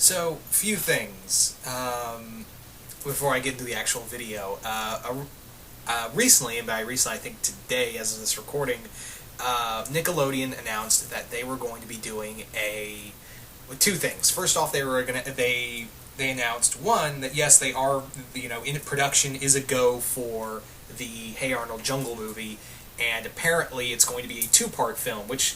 So, few things before I get into the actual video. Recently, and by recently I think today as of this recording, Nickelodeon announced that they were going to be doing two things. First off, they announced one that yes, they are in production is a go for the Hey Arnold Jungle movie, and apparently it's going to be a two-part film, which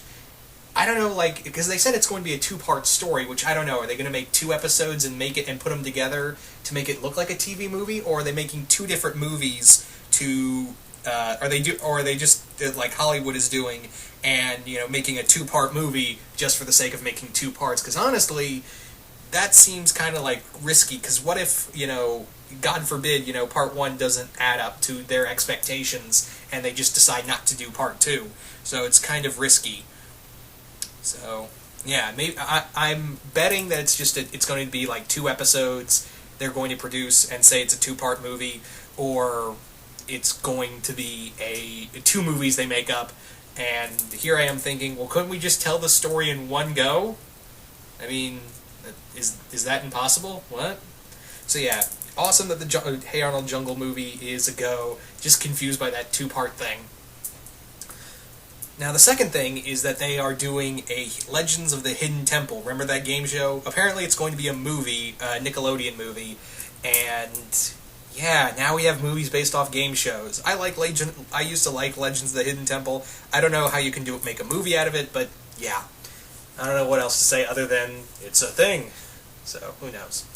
I don't know, because they said it's going to be a two-part story, which I don't know. Are they going to make two episodes and make it and put them together to make it look like a TV movie, or are they making two different movies to? Are they just like Hollywood is doing, and making a two-part movie just for the sake of making two parts? Because honestly, that seems kind of like risky. Because what if God forbid part one doesn't add up to their expectations, and they just decide not to do part two? So it's kind of risky. So, yeah, maybe I'm betting that it's going to be like two episodes they're going to produce and say it's a two-part movie, or it's going to be two movies they make up. And here I am thinking, well, couldn't we just tell the story in one go? I mean, is that impossible? What? So yeah, awesome that the Hey Arnold Jungle movie is a go. Just confused by that two-part thing. Now, the second thing is that they are doing a Legends of the Hidden Temple. Remember that game show? Apparently it's going to be a movie, a Nickelodeon movie, and yeah, now we have movies based off game shows. I used to like Legends of the Hidden Temple. I don't know how you can make a movie out of it, but yeah. I don't know what else to say other than it's a thing. So, who knows.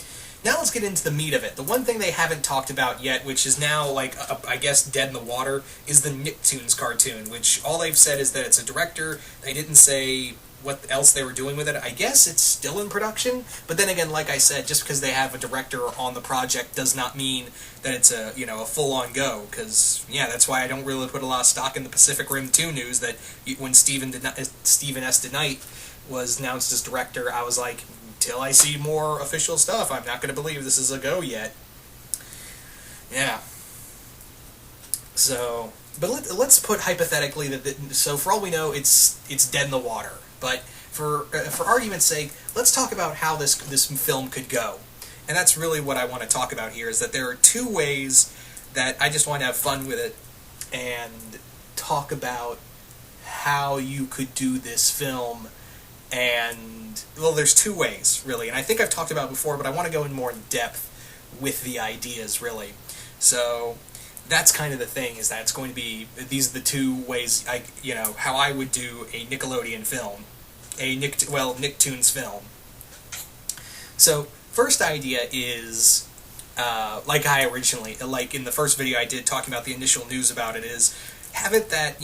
Now let's get into the meat of it. The one thing they haven't talked about yet, which is now, I guess, dead in the water, is the Nicktoons cartoon, which all they've said is that it's a director. They didn't say what else they were doing with it. I guess it's still in production, but then again, like I said, just because they have a director on the project does not mean that it's a full-on go, because, yeah, that's why I don't really put a lot of stock in the Pacific Rim 2 news, that when Steven S. DeKnight was announced as director, I was like, till I see more official stuff, I'm not going to believe this is a go yet. Yeah. So, but let's put hypothetically so for all we know, it's dead in the water. But for argument's sake, let's talk about how this film could go. And that's really what I want to talk about here, is that there are two ways that I just want to have fun with it and talk about how you could do this film. And, well, there's two ways, really, and I think I've talked about it before, but I want to go in more in depth with the ideas, really. So, that's kind of the thing, is that it's going to be, these are the two ways, how I would do a Nickelodeon film, Nicktoons film. So, first idea is, like in the first video I did talking about the initial news about it, is have it that,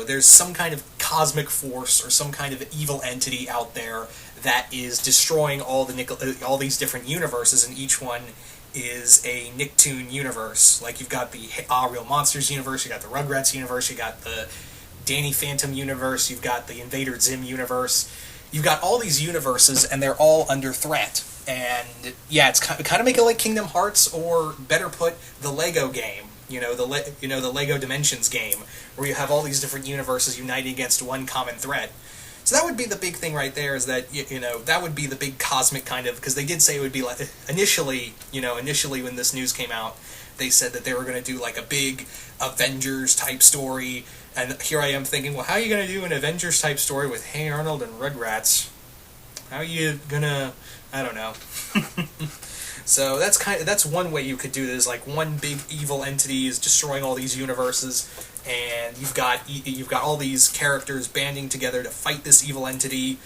there's some kind of cosmic force or some kind of evil entity out there that is destroying all these different universes, and each one is a Nicktoon universe. Like, you've got the Real Monsters universe, you got the Rugrats universe, you got the Danny Phantom universe, you've got the Invader Zim universe. You've got all these universes, and they're all under threat. And yeah, it's kind of make it like Kingdom Hearts, or better put, the Lego game. The Lego Dimensions game, where you have all these different universes uniting against one common threat. So that would be the big thing right there, is that, that would be the big cosmic kind of, because they did say it would be like, initially when this news came out, they said that they were going to do like a big Avengers type story, and here I am thinking, well, how are you going to do an Avengers type story with Hey Arnold and Rugrats? How are you gonna, I don't know. So that's one way you could do this. Like, one big evil entity is destroying all these universes, and you've got all these characters banding together to fight this evil entity,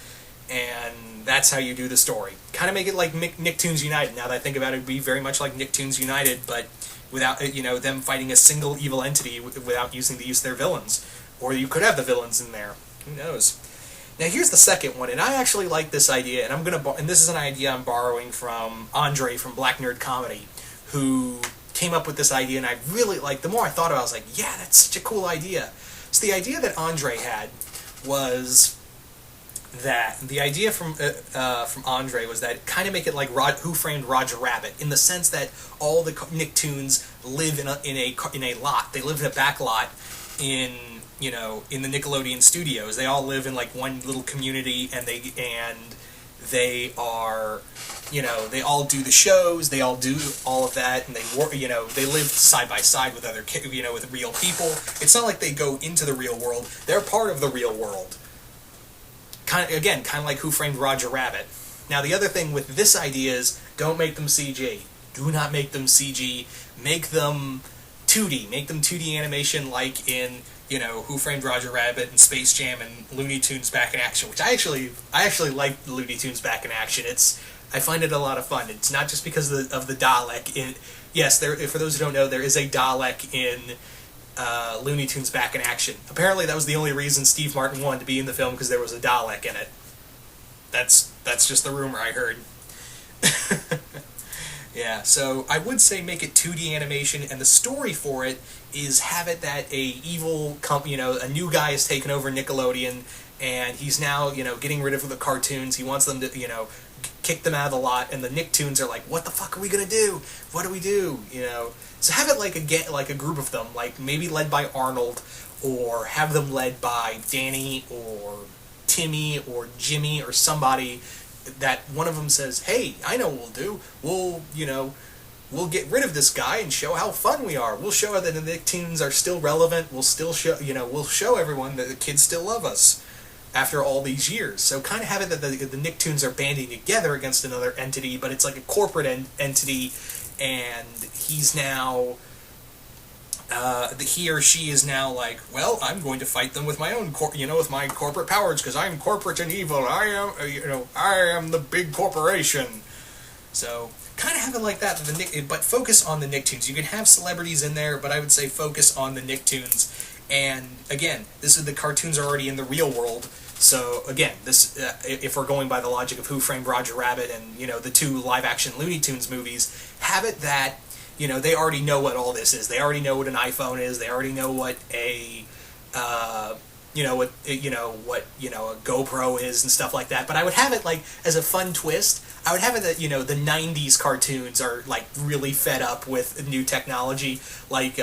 and that's how you do the story. Kind of make it like Nicktoons United. Now that I think about it, it'd be very much like Nicktoons United, but without them fighting a single evil entity without using the use of their villains. Or you could have the villains in there. Who knows? Now here's the second one, and I actually like this idea, and this is an idea I'm borrowing from Andre from Black Nerd Comedy, who came up with this idea, and I really the more I thought about it, I was like, yeah, that's such a cool idea. So the idea that Andre had was that, the idea from Andre was that kind of make it like Who Framed Roger Rabbit, in the sense that all the Nicktoons live in a lot. They live in a back lot in the Nickelodeon studios. They all live in like one little community, and They are, they all do the shows, they all do all of that, and they live side by side with other, with real people. It's not like they go into the real world. They're part of the real world. Kind of like Who Framed Roger Rabbit. Now, the other thing with this idea is, don't make them CG. Do not make them CG. Make them 2D. Make them 2D animation like in, Who Framed Roger Rabbit and Space Jam and Looney Tunes Back in Action, which I actually like Looney Tunes Back in Action. I find it a lot of fun. It's not just because of the Dalek. Yes, for those who don't know, there is a Dalek in Looney Tunes Back in Action. Apparently that was the only reason Steve Martin wanted to be in the film, because there was a Dalek in it. That's just the rumor I heard. Yeah, so I would say make it 2D animation, and the story for it is have it that a new guy has taken over Nickelodeon, and he's now, getting rid of the cartoons. He wants them to, kick them out of the lot, and the Nicktoons are like, what the fuck are we gonna do? What do we do? So have it like a group of them, like maybe led by Arnold, or have them led by Danny, or Timmy, or Jimmy, or somebody that one of them says, hey, I know what we'll do. We'll get rid of this guy and show how fun we are. We'll show that the Nicktoons are still relevant. We'll still show, we'll show everyone that the kids still love us after all these years. So kind of have it that the Nicktoons are banding together against another entity, but it's like a corporate entity, and he's now, he or she is now like, well, I'm going to fight them with my own, with my corporate powers, because I'm corporate and evil. I am the big corporation. So kind of have it like that, but focus on the Nicktoons. You can have celebrities in there, but I would say focus on the Nicktoons. And again, the cartoons are already in the real world. So again, this if we're going by the logic of Who Framed Roger Rabbit and the 2 live-action Looney Tunes movies, have it that they already know what all this is. They already know what an iPhone is. They already know what a a GoPro is and stuff like that. But I would have it like as a fun twist. I would have it that the 90s cartoons are like really fed up with new technology, like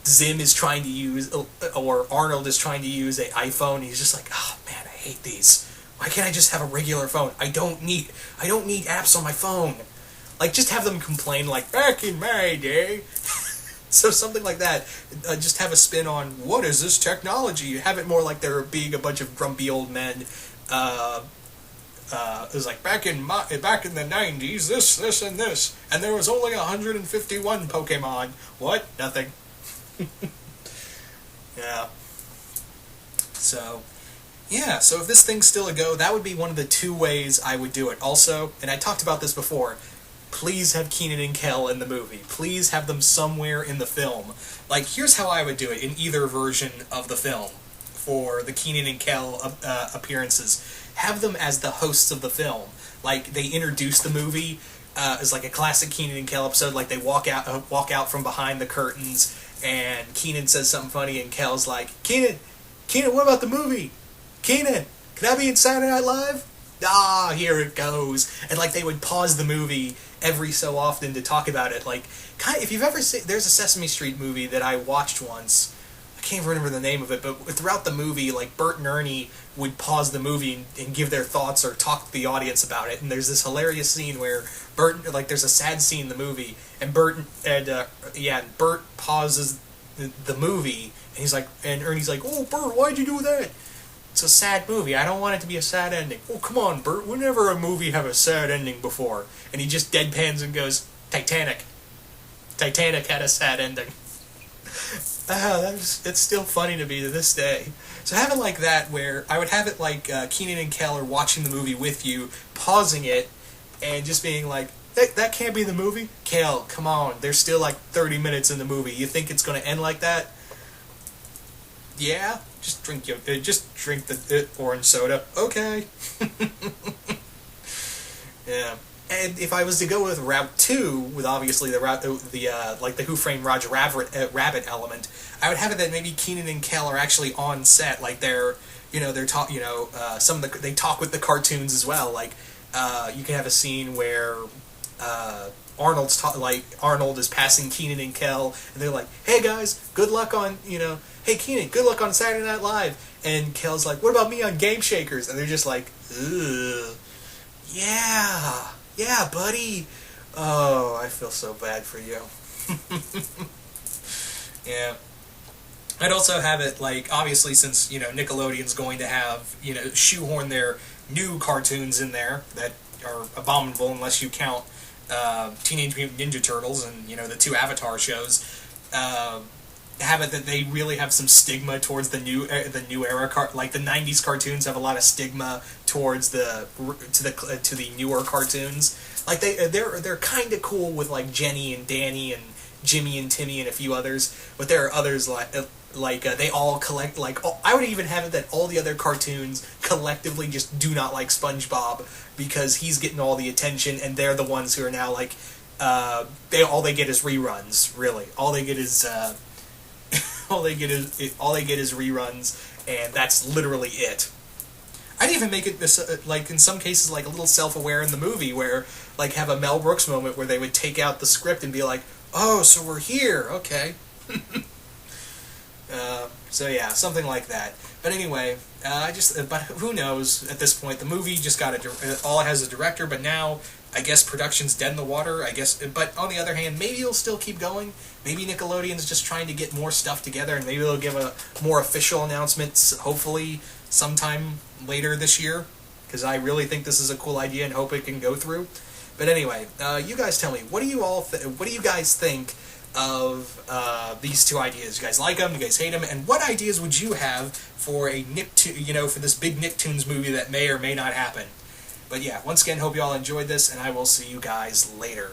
Zim is trying to use, or Arnold is trying to use an iPhone. He's just like, oh man, I hate these. Why can't I just have a regular phone? I don't need apps on my phone. Like, just have them complain, like, back in my day. So something like that. Just have a spin on, what is this technology? Have it more like there being a bunch of grumpy old men. It was like, back in the 90s, this, and this. And there was only 151 Pokemon. What? Nothing. Yeah. So if this thing's still a go, that would be one of the 2 ways I would do it. Also, and I talked about this before, please have Keenan and Kel in the movie. Please have them somewhere in the film. Like, here's how I would do it in either version of the film for the Keenan and Kel appearances. Have them as the hosts of the film. Like, they introduce the movie as like a classic Keenan and Kel episode. Like, they walk out from behind the curtains, and Keenan says something funny, and Kel's like, Keenan, what about the movie? Keenan, can I be in Saturday Night Live? Ah, here it goes. And like they would pause the movie every so often to talk about it. Like, if you've ever seen, there's a Sesame Street movie that I watched once. I can't remember the name of it, but throughout the movie, like Bert and Ernie would pause the movie and give their thoughts or talk to the audience about it. And there's this hilarious scene where there's a sad scene in the movie, and Bert pauses the movie, and he's like, and Ernie's like, oh, Bert, why'd you do that? It's a sad movie. I don't want it to be a sad ending. Oh, come on, Bert. Whenever a movie have a sad ending before? And he just deadpans and goes, Titanic. Titanic had a sad ending. It's still funny to me to this day. So have it like that, where I would have it like Keenan and Kel are watching the movie with you, pausing it, and just being like, that can't be the movie? Kel, come on. There's still like 30 minutes in the movie. You think it's going to end like that? Yeah? Just drink the orange soda. Okay. Yeah. And if I was to go with Route 2, with obviously the Who Framed Roger Rabbit element, I would have it that maybe Keenan and Kel are actually on set, like they talk with the cartoons as well. Like you can have a scene where Arnold is passing Keenan and Kel, and they're like, "Hey guys, good luck on Hey Keenan, good luck on Saturday Night Live." And Kel's like, "What about me on Game Shakers?" And they're just like, ugh. Yeah, buddy. Oh, I feel so bad for you. Yeah. I'd also have it, like, obviously, since, Nickelodeon's going to have, shoehorn their new cartoons in there that are abominable unless you count Teenage Mutant Ninja Turtles and, the two Avatar shows. Have it that they really have some stigma towards the new era, like the '90s cartoons have a lot of stigma towards to the newer cartoons. Like they're kind of cool with like Jenny and Danny and Jimmy and Timmy and a few others, but there are others like they all collect I would even have it that all the other cartoons collectively just do not like SpongeBob because he's getting all the attention and they're the ones who are now like all they get is reruns. Really, all they get is all they get is reruns, and that's literally it. I'd even make it this like in some cases like a little self-aware in the movie where like have a Mel Brooks moment where they would take out the script and be like, "Oh, so we're here, okay." So yeah, something like that. But anyway, but who knows at this point? The movie just got all it has a director, but now I guess production's dead in the water. I guess, but on the other hand, maybe it'll still keep going. Maybe Nickelodeon's just trying to get more stuff together, and maybe they'll give a more official announcement. Hopefully, sometime later this year, because I really think this is a cool idea and hope it can go through. But anyway, you guys tell me, what do you guys think of these two ideas? You guys like them? You guys hate them? And what ideas would you have for for this big Nicktoons movie that may or may not happen? But yeah, once again, hope you all enjoyed this, and I will see you guys later.